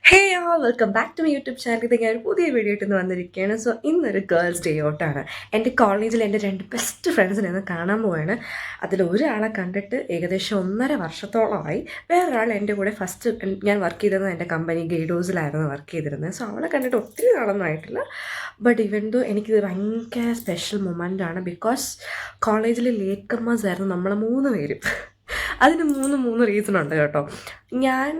Hey welcome back to my YouTube channel. ഇത് ഞാൻ ഒരു പുതിയ വീഡിയോ ഇട്ട് വന്നിരിക്കുകയാണ്. സോ ഇന്നൊരു ഗേൾസ് ഡേ ഔട്ടാണ്. എൻ്റെ കോളേജിൽ എൻ്റെ 2 ബെസ്റ്റ് ഫ്രണ്ട്സിനെ ഒന്ന് കാണാൻ പോവാണ്. അതിലൊരാളെ കണ്ടിട്ട് ഏകദേശം 1.5 വർഷത്തോളമായി. വേറൊരാൾ എൻ്റെ കൂടെ ഫസ്റ്റ് ഞാൻ വർക്ക് ചെയ്തിരുന്നത് എൻ്റെ കമ്പനി ഗൈഡോസിലായിരുന്നു വർക്ക് ചെയ്തിരുന്നത്. സോ അവളെ കണ്ടിട്ട് ഒത്തിരി നാളൊന്നും ആയിട്ടില്ല. ബട്ട് ഇവൻ ദോ എനിക്കിത് ഭയങ്കര സ്പെഷ്യൽ മൊമെൻ്റാണ്. ബിക്കോസ് കോളേജിൽ ലേറ്റ് കമ്മേഴ്സ് ആയിരുന്നു നമ്മൾ 3 പേരും. അതിന് മൂന്ന് റീസൺ ഉണ്ട് കേട്ടോ. ഞാൻ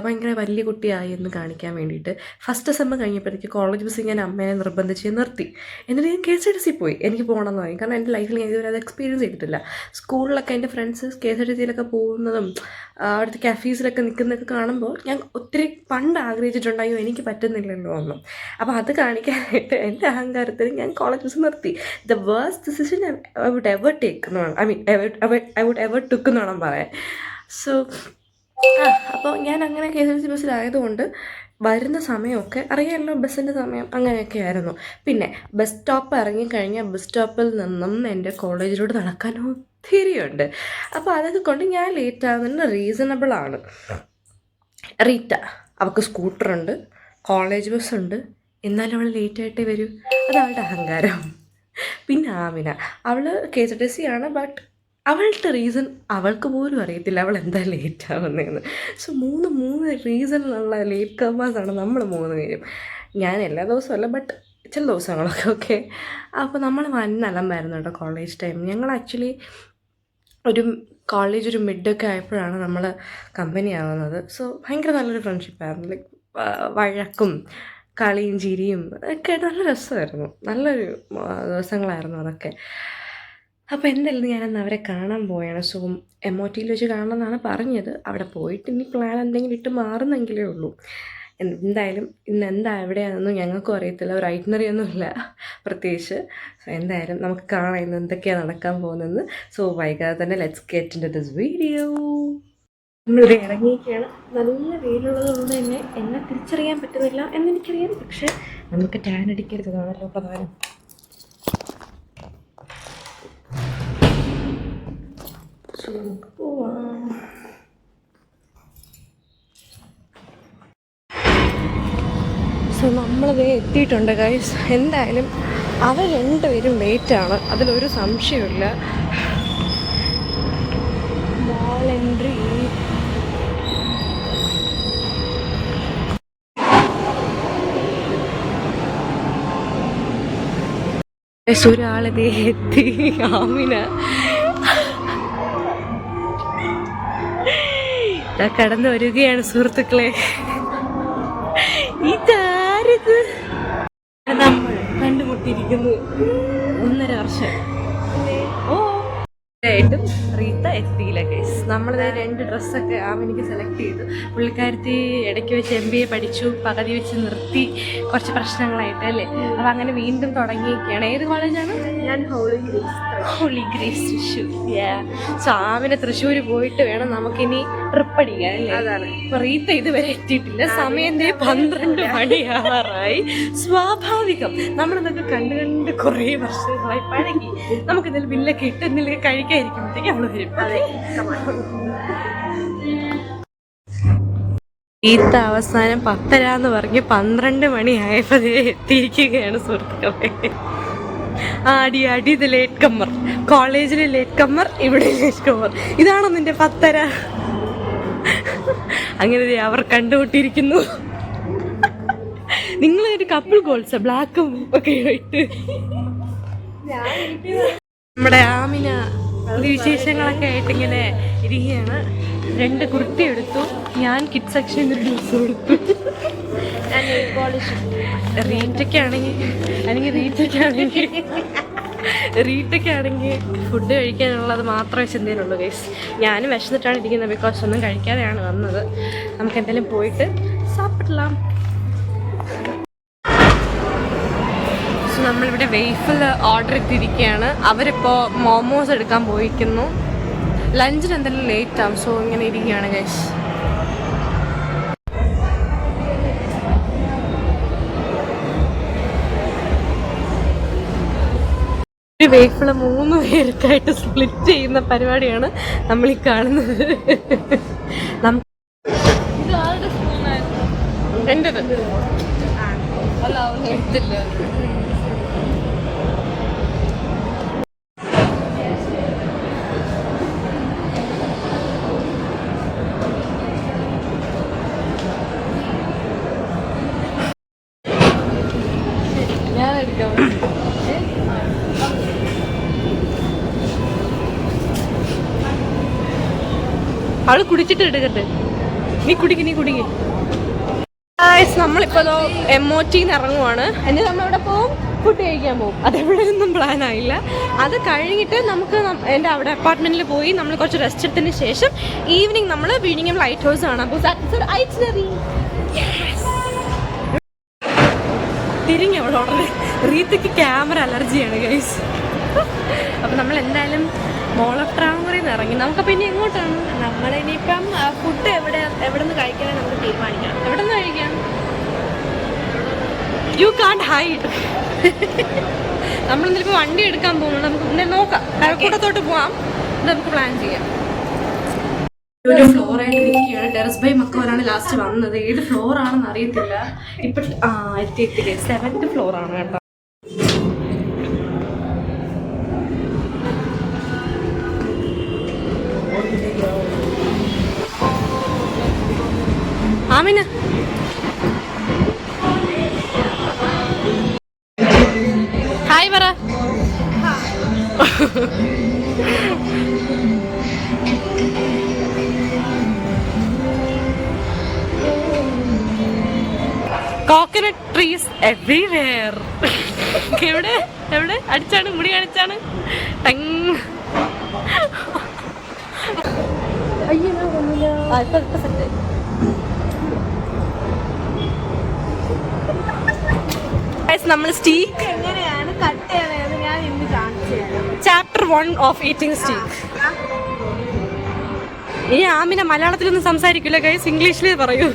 ഭയങ്കര വലിയ കുട്ടിയായി എന്ന് കാണിക്കാൻ വേണ്ടിയിട്ട് ഫസ്റ്റ് സെമ്മ് കഴിഞ്ഞപ്പോഴത്തേക്ക് കോളേജ് ബസ്സിൽ ഞാൻ അമ്മേനെ നിർബന്ധിച്ച് നിർത്തി. എന്നിട്ട് ഞാൻ KSRTC പോയി. എനിക്ക് പോകണമെന്ന് പറയും. കാരണം എൻ്റെ ലൈഫിൽ ഞാൻ ഇതുവരെ അത് എക്സ്പീരിയൻസ് ചെയ്തിട്ടില്ല. സ്കൂളിലൊക്കെ എൻ്റെ ഫ്രണ്ട്സ് KSRTCയിലൊക്കെ പോകുന്നതും അവിടുത്തെ കഫീസിലൊക്കെ നിൽക്കുന്നതൊക്കെ കാണുമ്പോൾ ഞാൻ ഒത്തിരി പണ്ട് ആഗ്രഹിച്ചിട്ടുണ്ടായോ എനിക്ക് പറ്റുന്നില്ലല്ലോ ഒന്നും. അപ്പോൾ അത് കാണിക്കാനായിട്ട് എൻ്റെ അഹങ്കാരത്തിന് ഞാൻ കോളേജ് ബസ് നിർത്തി. The worst decision I would ever take എന്ന് വേണം, ഐ വുഡ് എവർ ടുക്ക് എന്ന് വേണം പറയാൻ. സോ അപ്പോൾ ഞാൻ അങ്ങനെ KSRTC ബസ്സിലായതുകൊണ്ട് വരുന്ന സമയമൊക്കെ അറിയാമല്ലോ, ബസ്സിൻ്റെ സമയം അങ്ങനെയൊക്കെ ആയിരുന്നു. പിന്നെ ബസ് സ്റ്റോപ്പ് ഇറങ്ങിക്കഴിഞ്ഞാൽ ബസ് സ്റ്റോപ്പിൽ നിന്നും എൻ്റെ കോളേജിലോട്ട് നടക്കാൻ ഒത്തിരിയുണ്ട്. അപ്പോൾ അതൊക്കെ കൊണ്ട് ഞാൻ ലേറ്റ് ആകുന്നതിന് റീസണബിളാണ്. റീറ്റ അവൾക്ക് സ്കൂട്ടറുണ്ട്, കോളേജ് ബസ്സുണ്ട്, എന്നാലും അവൾ ലേറ്റായിട്ടേ വരൂ. അതവളുടെ അഹങ്കാരം. പിന്നെ ആമിന, അവൾ KSRTC ആണ്. ബട്ട് അവളുടെ റീസൺ അവൾക്ക് പോലും അറിയത്തില്ല അവൾ എന്താ ലേറ്റ് ആവുന്നതെന്ന്. സോ മൂന്ന് റീസണിലുള്ള ലേറ്റ് കമേഴ്സാണ് നമ്മൾ 3 പേരും. ഞാൻ എല്ലാ ദിവസവും അല്ല, ബട്ട് ചില ദിവസങ്ങളൊക്കെ ഓക്കെ. അപ്പോൾ നമ്മൾ വന്നലമ്പായിരുന്നു കേട്ടോ കോളേജ് ടൈം. ഞങ്ങൾ ആക്ച്വലി കോളേജ് ഒരു മിഡൊക്കെ ആയപ്പോഴാണ് നമ്മൾ കമ്പനി ആവുന്നത്. സോ ഭയങ്കര നല്ലൊരു ഫ്രണ്ട്ഷിപ്പായിരുന്നു. ലൈക്ക് വഴക്കും കളിയും ചിരിയും ഒക്കെ നല്ല രസമായിരുന്നു. നല്ലൊരു ദിവസങ്ങളായിരുന്നു അതൊക്കെ. അപ്പോൾ എന്തായാലും ഞാനന്ന് അവരെ കാണാൻ പോയാണ്. സോ MOTയിൽ വെച്ച് കാണണമെന്നാണ് പറഞ്ഞത്. അവിടെ പോയിട്ട് ഇനി പ്ലാൻ എന്തെങ്കിലും ഇട്ട് മാറുന്നെങ്കിലേ ഉള്ളൂ. എന്തായാലും ഇന്ന് എന്താ എവിടെയാണെന്നൊന്നും ഞങ്ങൾക്കും അറിയത്തില്ല. ഒരു ഐറ്റിനറിയൊന്നുമില്ല പ്രത്യേകിച്ച്. സോ എന്തായാലും നമുക്ക് കാണാം ഇന്ന് എന്തൊക്കെയാണ് നടക്കാൻ പോകുന്നതെന്ന്. സോ വൈകാതെ തന്നെ let's get into this video. നമ്മളിവിടെ ഇറങ്ങിയിരിക്കുകയാണ്. നല്ല വെയിലുള്ളത് കൊണ്ട് തന്നെ എന്നെ തിരിച്ചറിയാൻ പറ്റുന്നില്ല എന്നെനിക്കറിയാം. പക്ഷേ നമുക്ക് ടാൻ അടിക്കരുത്, അതാണല്ലോ പ്രധാനം. സോ നമ്മളിത് എത്തിയിട്ടുണ്ട് ഗൈസ്. എന്തായാലും അവർ 2 പേരും ലേറ്റാണ്, അതിലൊരു സംശയമില്ല. മോൾ എൻട്രി. ഒരാളിതേ എത്തി, ആമിന. കടന്നു വരികയാണ് സുഹൃത്തുക്കളെ. ഇതാരത്? നമ്മൾ കണ്ടുമുട്ടിയിരിക്കുന്നു 1.5 വർഷം. ായിട്ടും റീത്ത എത്തിയില്ല കേസ്. നമ്മളിത് 2 ഡ്രസ്സൊക്കെ എനിക്ക് സെലക്ട് ചെയ്തു. പുള്ളിക്കാരത്തി ഇടയ്ക്ക് വെച്ച് MBA പഠിച്ചു, പകുതി വെച്ച് നിർത്തി, കുറച്ച് പ്രശ്നങ്ങളായിട്ട് അല്ലേ. അപ്പം അങ്ങനെ വീണ്ടും തുടങ്ങിയിരിക്കുകയാണ്. ഏത് കോളേജാണ്? ഞാൻ ഹോളി ഗ്രേസ് തൃശ്ശൂർ. സോ ആമിനെ തൃശ്ശൂർ പോയിട്ട് വേണം നമുക്കിനി ട്രിപ്പ് അടിക്കാൻ അല്ലേ. അതാണ്. അപ്പോൾ റീത്ത ഇതുവരെ എത്തിയിട്ടില്ല. സമയം 12 മണിയാവാറായി. സ്വാഭാവികം, നമ്മളിതൊക്കെ കണ്ട് കുറേ വർഷങ്ങളായി പഴകി. നമുക്കിതിൽ ബില്ലൊക്കെ ഇട്ട് എന്തെങ്കിലും കഴിക്കാതിരിക്കുമ്പോഴത്തേക്ക് അവള് വരും. ഈത്ത അവസാനം 10:30 എന്ന് പറഞ്ഞ് 12 മണിയായപ്പോൾ എത്തിയിരിക്കുകയാണ് സുഹൃത്തുക്കളെ. അടി ഇത് ലേറ്റ് കമ്മർ. കോളേജിലെ ലേറ്റ് കമ്മർ, ഇവിടെ ലേറ്റ് കമ്മർ. ഇതാണോ നിന്റെ 10:30? അങ്ങനെ അവർ കണ്ടുമുട്ടിയിരിക്കുന്നു. നിങ്ങളൊരു കപ്പിൾ ഗോൾസ് ബ്ലാക്കും ഒക്കെ ആയിട്ട്. നമ്മുടെ ആമിന വിശേഷങ്ങളൊക്കെ ആയിട്ട് ഇങ്ങനെ ഇരിക്കുകയാണ്. 2 കുർത്തി എടുത്തു. ഞാൻ കിഡ് സെക്ഷനിൽ ഒരു ഡ്രസ്സ് കൊടുത്തു. റീറ്റയ്ക്കാണെങ്കിൽ ഫുഡ് കഴിക്കാനുള്ളത് മാത്രമേ ചിന്തയിലുള്ളൂ ഗൈസ്. ഞാനും വിശന്നിട്ടാണ് ഇരിക്കുന്നത്. ബിക്കോസ് ഒന്നും കഴിക്കാതെയാണ് വന്നത്. നമുക്ക് എന്തെങ്കിലും പോയിട്ട് സാപ്പിടலாம். നമ്മളിവിടെ വെയ്ഫിൽ ഓർഡർ ചെയ്തിരിക്കുകയാണ്. അവരിപ്പോൾ മോമോസ് എടുക്കാൻ പോയിരിക്കുന്നു. ലഞ്ചിന് എന്തെങ്കിലും ലേറ്റ് ആവും. സോ ഇങ്ങനെ ഇരിക്കുകയാണ് ഗൈസ്. ഒരു വെയ്ഫിള് 3 പേർക്കായിട്ട് സ്പ്ലിറ്റ് ചെയ്യുന്ന പരിപാടിയാണ് നമ്മൾ ഈ കാണുന്നത്. എൻ്റെത് അല്ല അവൻ എടുത്തില്ല. ഞാൻ എടുക്കാം. അവള് കുടിച്ചിട്ട് എടുക്കട്ടെ. നീ കുടിക്ക്. നമ്മളിപ്പോ MOTന്ന് ഇറങ്ങുവാണ്. എന്നിട്ട് നമ്മൾ ഇവിടെ പോവും, ഫുഡ് കഴിക്കാൻ പോകും. അതെവിടെയൊന്നും പ്ലാൻ ആയില്ല. അത് കഴിഞ്ഞിട്ട് നമുക്ക് എൻ്റെ അവിടെ അപ്പാർട്ട്മെന്റിൽ പോയി നമ്മൾ കുറച്ച് റെസ്റ്റ് എടുത്തതിന് ശേഷം ഈവനിങ് നമ്മൾ വിഴിഞ്ഞം ലൈറ്റ് ഹൗസ് കാണാം. തിരിഞ്ഞവളോടെ റീത്തക്ക് ക്യാമറ അലർജിയാണ് ഗൈസ്. അപ്പം നമ്മൾ എന്തായാലും മോൾ ഓഫ് ട്രാവൻകൂറിൽ നിന്ന് ഇറങ്ങി. നമുക്കപ്പോൾ ഇനി എങ്ങോട്ടാണ്? നമ്മളിനിയിപ്പം ഫുഡ് എവിടെ നിന്ന് കഴിക്കാനാണ് നമുക്ക് തീരുമാനിക്കണം. എവിടെ നിന്ന് കഴിക്കാം? U can't hide. നമ്മളിന്നിപ്പോൾ വണ്ടി എടുക്കാൻ പോകുന്നു. നമുക്ക് നോക്കാം, കഴക്കൂട്ടത്തോട്ട് പോവാം. നമുക്ക് പ്ലാൻ ചെയ്യാം. ഒരു ഫ്ലോറായിട്ട് ഇരിക്കുകയാണ്. ടെറസ് ബൈ മക്കോരാണ് ലാസ്റ്റ് വന്നത്. ഏത് ഫ്ലോർ ആണെന്ന് അറിയത്തില്ല. ഇപ്പം എത്തിയിട്ടില്ലേ, 7th ഫ്ലോറാണ് കേട്ടോ. ആമിന ഹായ് പറ. Coconut trees everywhere. എവിടെ എവിടെ അടിച്ചാണ്, മുടി കാണിച്ചാണ്. നമ്മൾ സ്റ്റീക്ക് എങ്ങനെയാണ് കട്ട് ചെയ്യണതെന്ന് ഞാൻ ഇന്ന് കാണിച്ചു തരാം. Chapter 1 of eating steak. ഈ ആമിന മലയാളത്തിലൊന്നും സംസാരിക്കില്ല ഗൈസ്, ഇംഗ്ലീഷിലേ പറയൂ.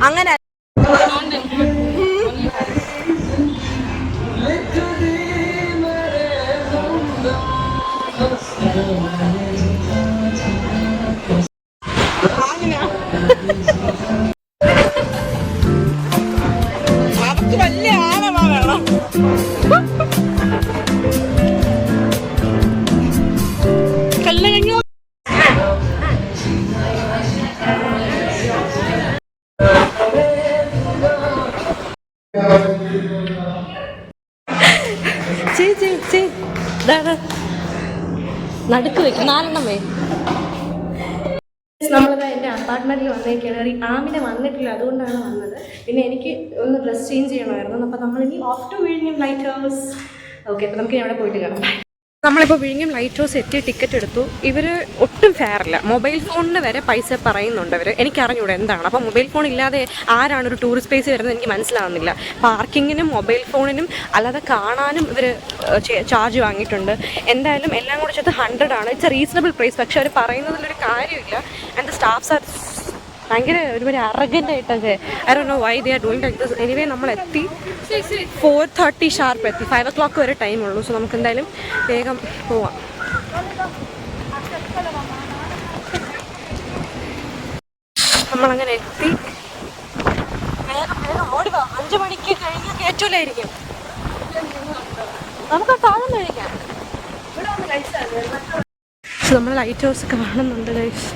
അങ്ങനെ വലിയ ആനമാ വേണം. കല്ലഴിഞ്ഞു. നടുക്ക് വെക്കും, 4 വേ. നമ്മളിത് എൻ്റെ അപ്പാർട്ട്മെൻറ്റിൽ വന്നേക്കാണ്. ആമിനെ വന്നിട്ടില്ല, അതുകൊണ്ടാണ് വന്നത്. പിന്നെ എനിക്ക് ഒന്ന് ഡ്രസ് ചേഞ്ച് ചെയ്യണമായിരുന്നു. അപ്പോൾ നമ്മളിനി ഓഫ് ടു വിഴിഞ്ഞം ലൈറ്റ് ഹൗസ്. ഓക്കെ, അപ്പോൾ നമുക്ക് അവിടെ പോയിട്ട് കാണാം. നമ്മളിപ്പോൾ വിഴിഞ്ഞം ലൈറ്റ് ഹൗസ് എത്തി ടിക്കറ്റ് എടുത്തു. ഇവർ ഒട്ടും ഫെയറില്ല. മൊബൈൽ ഫോണിന് വരെ പൈസ പറയുന്നുണ്ട് അവർ. എനിക്കറിഞ്ഞൂടെ എന്താണ്. അപ്പോൾ മൊബൈൽ ഫോൺ ഇല്ലാതെ ആരാണ് ഒരു ടൂറിസ്റ്റ് പ്ലേസ് വരുന്നത് എനിക്ക് മനസ്സിലാവുന്നില്ല. പാർക്കിങ്ങിനും മൊബൈൽ ഫോണിനും അല്ലാതെ കാണാനും ഇവർ ചാർജ് വാങ്ങിയിട്ടുണ്ട്. എന്തായാലും എല്ലാം കൂടെ ചേർത്ത് 100 ആണ്. It's a reasonable price. പക്ഷെ അവർ പറയുന്നതിലൊരു കാര്യമില്ല. ആൻഡ് ദ സ്റ്റാഫ്സ് ആർ ഭയങ്കര ഒരുപാട് അറഗൻ്റ് ആയിട്ടൊക്കെ. I don't no why they are doing like this. Anyway നമ്മൾ എത്തി 4:30 ഷാർപ്പ് എത്തി. 5 o'clock വരെ ടൈമുള്ളൂ. സോ നമുക്ക് എന്തായാലും വേഗം പോവാം. നമ്മളങ്ങനെ എത്തി. വേഗം ഓടി പോവാം. 5 മണിക്ക് കഴിഞ്ഞാൽ കയറ്റൂലായിരിക്കും. നമുക്ക് ആ താഴെ കഴിക്കാം. നമ്മൾ ലൈറ്റ് ഹൗസ് കാണുന്നുണ്ട് ഗൈസ്.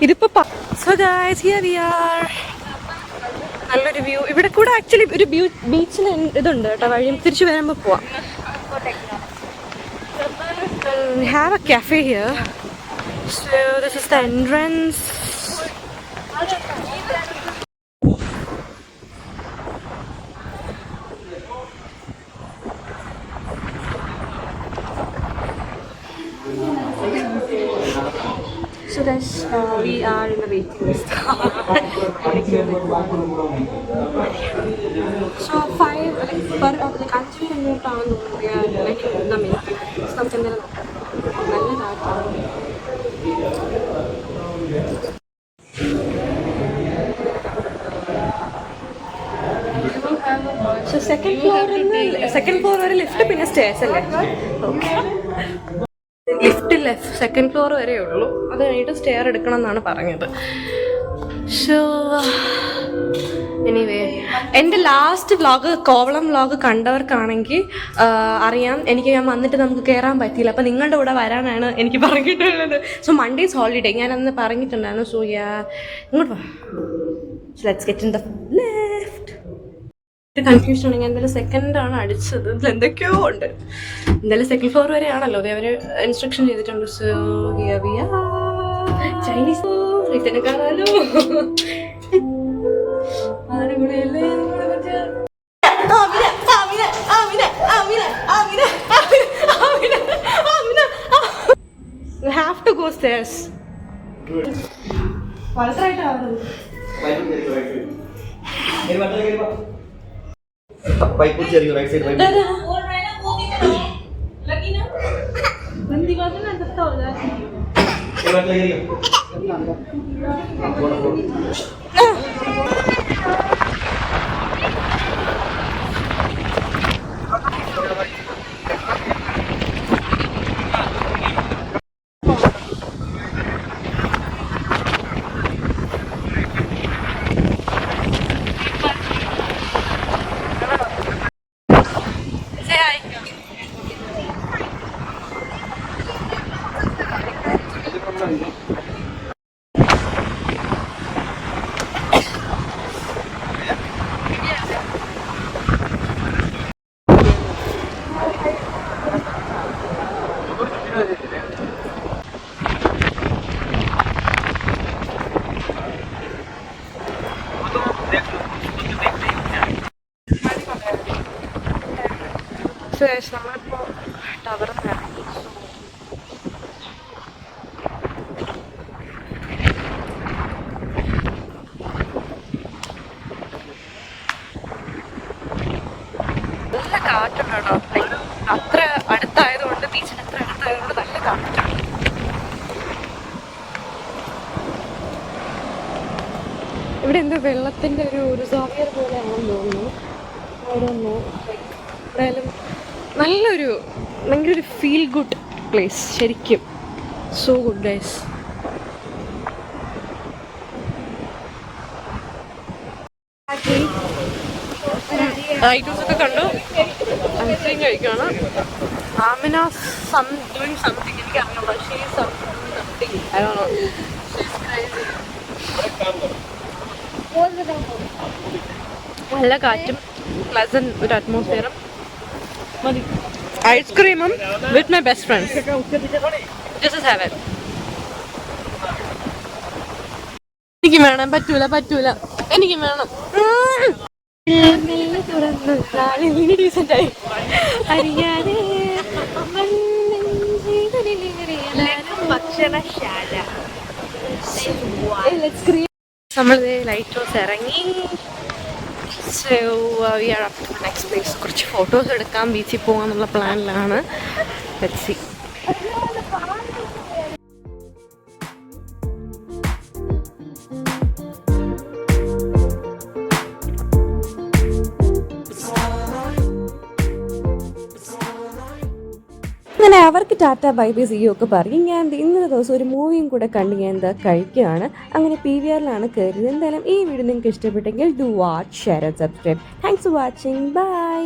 ഇതിപ്പോ so guys here we are. നല്ലൊരു വ്യൂ. ഇവിടെ കൂടെ ആക്ച്വലി ഒരു ബീച്ചിന് ഇതുണ്ട് കേട്ടോ, വഴി തിരിച്ചു വരുമ്പോൾ പോവാം. We have a cafe here. So this is the entrance. So guys, we are in the waiting list. So 5 per 5 minutes ആണെന്ന് തോന്നുന്നു. നമുക്ക് എന്തായാലും നല്ലതായിട്ടാണ്. So second floor വരെ ലിഫ്റ്റ്, പിന്നെ സ്റ്റേഴ്സ് അല്ലേ? ഓക്കെ, ലിഫ്റ്റില്ല, സെക്കൻഡ് ഫ്ലോർ വരെ ഉള്ളൂ. അത് കഴിഞ്ഞിട്ട് സ്റ്റെയർ എടുക്കണം എന്നാണ് പറഞ്ഞത്. ഷോ എനിവേ, എൻ്റെ ലാസ്റ്റ് വ്ളോഗ് കോവളം വ്ളോഗ് കണ്ടവർക്കാണെങ്കിൽ അറിയാം, ഞാൻ വന്നിട്ട് നമുക്ക് കയറാൻ പറ്റിയില്ല. അപ്പോൾ നിങ്ങളുടെ കൂടെ വരാനാണ് എനിക്ക് പറഞ്ഞിട്ടുള്ളത്. സോ മൺഡേസ് ഹോളിഡേ ഞാൻ അന്ന് പറഞ്ഞിട്ടുണ്ടായിരുന്നു. സോ ഇങ്ങോട്ട് വാ, let's get in the left. Confusion ആണെങ്കിൽ എന്തായാലും സെക്കൻഡാണ് അടിച്ചത്. ഇതിൽ എന്തൊക്കെയോ ഉണ്ട്. എന്തായാലും സെക്കൻഡ് ഫ്ലോർ വരെ ആണല്ലോ, അവർ ഇൻസ്ട്രക്ഷൻ ചെയ്തിട്ടുണ്ട്. So here we are. Chinese ഇതിനെ കാണാലോ. We have to go stairs. Pipe chair, right side. നമ്മളിപ്പോൾ ടവറിൽ നിന്ന് ഇറങ്ങി. നല്ല കാറ്റുണ്ട് കേട്ടോ. അത്ര അടുത്തായതുകൊണ്ട്, ബീച്ചിന് അത്ര അടുത്തായതുകൊണ്ട് നല്ല കാറ്റാണ്. ഇവിടെ എന്തോ വെള്ളത്തിൻ്റെ ഒരു സോവിയർ പോലെയാണെന്ന് തോന്നുന്നു. ഓരോന്നോ എന്തായാലും നല്ലൊരു ഭയങ്കര ഒരു ഫീൽ ഗുഡ് പ്ലേസ് ശരിക്കും. So good guys. ഐറ്റംസ് ഒക്കെ കണ്ടു. ഐസ്ക്രീം കഴിക്കുകയാണ്. ആമിന ഡൂയിങ് സംതിങ്, എനിക്ക് അറിഞ്ഞൂടാ. Something I don't know. നല്ല കാറ്റും പ്ലസന്റ് ഒരു അറ്റ്മോസ്ഫിയറും മതി. ഐസ്ക്രീമും with my best friends. This is heaven. എനിക്ക് വേണം. പറ്റൂല എനിക്ക് വേണം. ഡീസൻ്റായി അറിയാതെ ഭക്ഷണശാല. നമ്മൾ ലൈറ്റ് ഹൗസ് ഇറങ്ങി. So we are up to next place. കുറച്ച് ഫോട്ടോസ് എടുക്കാം, ബീച്ചിൽ പോകാന്നുള്ള പ്ലാനിലാണ്. Let's see. അങ്ങനെ അവർക്ക് ടാറ്റ ബൈ ബൈ സീ ഒക്കെ പറയും. ഞാൻ ഇന്നത്തെ ദിവസം ഒരു മൂവിയും കൂടെ കണ്ട് ഞാൻ എന്താ കഴിക്കുകയാണ്. അങ്ങനെ PVRലാണ് കയറിയത്. എന്തായാലും ഈ വീഡിയോ നിങ്ങൾക്ക് ഇഷ്ടപ്പെട്ടെങ്കിൽ do watch, share and subscribe. Thanks for watching. By.